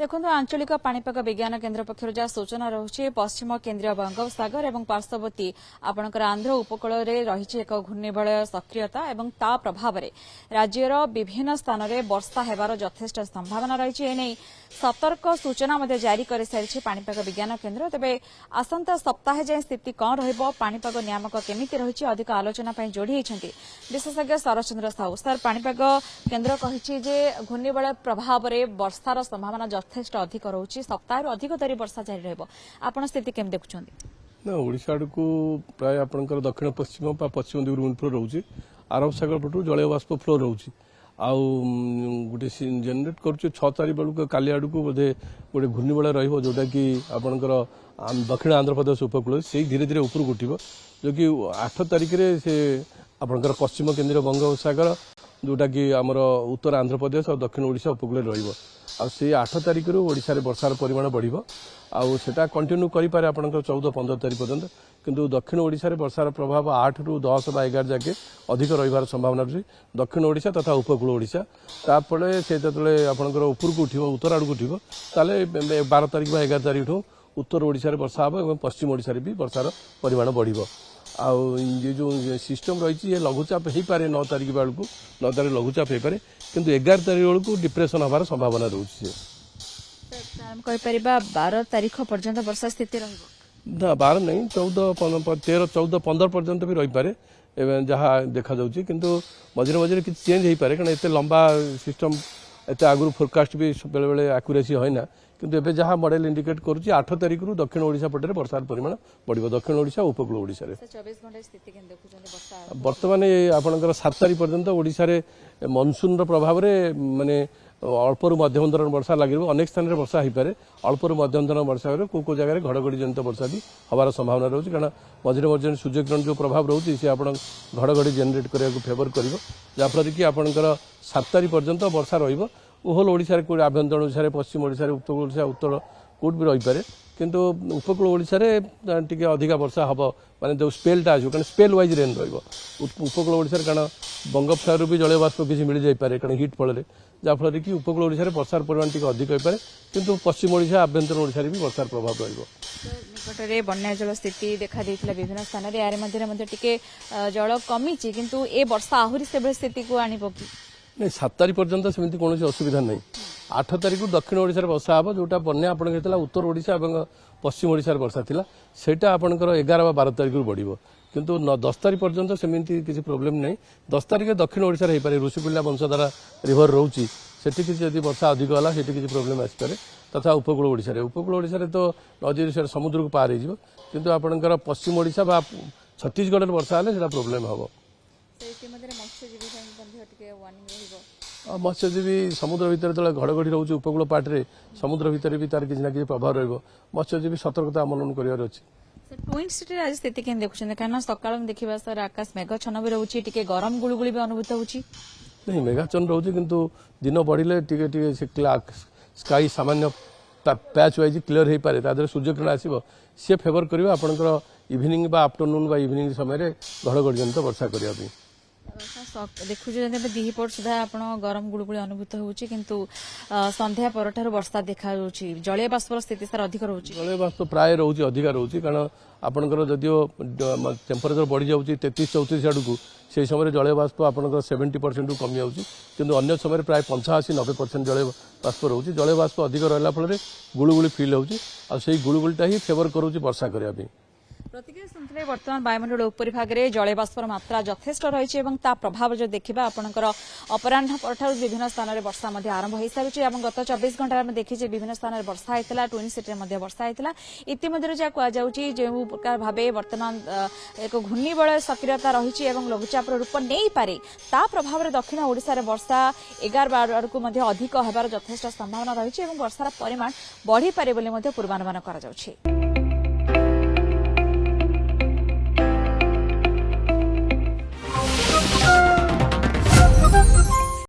देखो आंचलिक पाणीपाग विज्ञान केन्द्र पक्षर जहाँ सूचना रही पश्चिम केन्द्रीय बंगोपसागर और पार्श्ववर्ती आपणकर आंध्र उपकूल में रही एक घूर्णिबलय सक्रियता और ता प्रभाव में राज्यर विभिन्न स्थान में वर्षा होबार यथेष्ट संभावना रही है। सतर्क सूचना जारी कर सारी पाणीपाग विज्ञान केन्द्र। तेज आसंता सप्ताह जाए स्थिति कौन रहीपाग नियामक केमी रही अधिक आलोचना जोड़ी होती विशेषज्ञ शरचंद्र साहू। सर, पाणीपाग केन्द्र कही घूर्णिबलय प्रभाव में वर्षार संभावना यथेष्ट अधिक रोचे, सप्ताह अधिक धरी वर्षा जारी रहा स्थिति केम देखुं ना ओडिशा आड़क प्राय आपंकर दक्षिण पश्चिम पश्चिम दिगरी विंड फ्लो रोचे अरब सागर पटू जलय बाष्प फ्लो रोचे आउ गोटे जेनेट कर 6 तारीख बेलू काली आड़ को बोधे गोटे घूर्णिबलय रोटा कि आपंकर दक्षिण आंध्र प्रदेश उपकूल से धीरे धीरे ऊपर उठिब जो कि 8 तारीख से आपंकर पश्चिम केन्द्रीय बंगोपसागर जोटा कि आमर उत्तर आंध्र प्रदेश और दक्षिण ओडिशा उपकूल रही से 8 तारीख ओडिशा रे वर्षार परिमाण बढ़िबो आउ सेटा कंटिन्यू करि पारे आपनकर 14-15 तारीख पर्यंत किंतु दक्षिण ओडिशा रे वर्षार प्रभाव 8 रु 10 बा 11 जाके अधिक रहिबार संभावना अछि दक्षिण ओडिशा तथा उपकूल ओडिशा तापळे से जतले आपनकर ऊपर को उठिबो उत्तर आड़ को उठिबो ताले 12 तारीख बा 11 तारीख उत्तर ओडिशा रे वर्षा हबो एवं पश्चिम ओडिशा रे भी वर्षार परिमाण बढ़िबो आउ ये जो सिस्टम रही है लघुचाप हो पारे 9 तारीख बेलू 9 तारीख लघुचाप हो पारे किंतु 11 तारीख बेलू डिप्रेशन हबार संभावना रोचे। 12 तारीख पर्यंत वर्षा स्थिति ना 12 नहीं 13 14 15 पर्यंत भी रही पारे जहाँ देखा जाउची किंतु मझे मझे कि चेंज हो पारे कारण एते लंबा सिस्टम एते आगु फोरकास्ट भी बेले बेले एक्यूरेसी होना किंतु एबे जहाँ मॉडल इंडिकेट करुच्ची 8 तारीख रु दक्षिण ओडिशा पटे वर्षार परिमाण बढ़िबो दक्षिण ओडिशा उपकूल ओडिशा रे 24 घंटा स्थिति केन देखुछन वर्षा वर्तमान आपनकर 7 तारीख पर्यंत ओडिशा रे मानसून रो प्रभाव रे माने अल्प रु मध्यम धरण वर्षा लागिबो अनेक स्थान रे वर्षा हो पारे अल्प रु मध्यम धरण वर्षा रे को जगह घड़घड़ी जनित वर्षा भी हबार संभावना रहउची कारण मझे मझे सूर्यकिरण जो प्रभाव रहउची से आपण घड़घड़ी जनरेट करिया को फेवर करिवो जाफर कि आपनकर 7 तारीख पर्यंत वर्षा रहिबो ओहोल ओडिशा रे आभ्यंतर ओडिशा उपश्चिम ओडिशा उत्तर ओडिशा उत्तर कोट भी रही पारे किंतु उपकूल ओडिशा रे टिके अधिक वर्षा हबो माने जो स्पेलटा आजो कारण स्पेल वाइज रेन रहिबो उपकूल ओडिशा रे कारण बंगोपसागर भी जलय बाष्प किसी मिल जाई पारे कारण हीट फल रे जाफल कि उपकूल ओडिशा रे वर्षार परिमाण टिके अधिक हो पारे किंतु पश्चिम ओडिशा आभ्यंतर ओडिशा रे भी वर्षार प्रभाव रहिबो। निकटरे बन्या जल स्थिति देखा देइथिला विभिन्न स्थान रे यार मध्य टिके जल कमीची किंतु ए वर्षा आहुरी सेबे स्थिति को आनिबो कि नहीं 7 तारीख पर्यंत सेमती कौन असुविधा नहीं 8 तारीख दक्षिण ओडिशा रे वर्षा हम जोटा बन्या आपन उत्तर ओडिशा और पश्चिम ओडिशा रे वर्षा थिला सेटा आपनकर 11 व 12 तारीख बढ़िबो किंतु 10 तारीख पर्यंत सेमती किसी प्रॉब्लम नहीं 10 तारीख दक्षिण ओडिशा रे पारे ऋषिकुल्या वंशधारा रिवर रोची सेठी किसी यदि वर्षा अधिक होला सेठी किसी प्रॉब्लम आसी पारे तथा उपकूल ओडिशा रे तो नदी से समुद्र को पार हो किंतु आपनकर पश्चिम ओडिशा बा छत्तीसगढ़ रे वर्षा हले सेटा प्रॉब्लम हबो। मत्स्यजीवी समुद्र भितर जो घड़घड़ी रोचे उपकूल पाटे समुद्र भितर भी तार किसी ना किसी प्रभाव रहिबो मत्स्यजीवी सतर्कता अवलंबन करार अच्छी। ट्विन सिटी आज स्थिति केन देखुछन कारण सकाळ में देखिबा सर आकाश मेघछन भी रहउची टिके गरम गुळगुळी भी अनुभूत होउची नहीं मेघाच्छन्न रोचे किंतु दिन बढ़िले टिके टिके से स्काई सामान्य पैच वाइज क्लियर हो पारे तादर सूर्यकिरण आसीबो से फेवर करिवो आपनकर इवनिंग बा आफ्टरनून बा इवनिंग समय रे घड़घड़ी जनित वर्षा करिया भी देखु दिहीपर सुधा आप गरम गुड़गुड़ी अनुभूत होउची किंतु संध्या परठार वर्षा देखा जलीय बाष्पर स्थिति सर अधिक रोचे जलीय बाष्प प्राय रोचे अधिक रोचे कारण आपनकर जदियो टेम्परेचर बढ़ी जाउची 33-34 आड़ को से समय जलीय बाष्प आपनकर 70% कमी जाउची किंतु अन्य समय प्राय 85-90% जलीय बाष्प रोचे जलीय बाष्प अधिक रहला फल गुळगुळी फील होउची आ सेही गुळगुळीटा ही फेवर करूची वर्षा करिया भी। प्रतिक्रिया सुनते बर्तमान वायुमंडल उपरिभाग में जलय बाष्पर मात्रा यथेष्ट रही प्रभाव जो देखा आपंकर अपराह पर विभिन्न स्थान में वर्षा आरंभ हो सारी गत 24 घंटा देखीचे विभिन्न स्थान में वर्षा होता ट्विन सिटी में वर्षा होता इतिमध्य जहाँ कहुच्छी जो प्रकार भाव बर्तमान एक घूर्णिबलय सक्रियता रही लघुचाप रूप नहीं पारे ता प्रभाव में दक्षिण ओडिशा रे वर्षा 11-12 को अधिक होबार यथेष्ट संभावना रही वर्षार परिमाण बढ़ी पारे पूर्वानुमान करा जाउछि।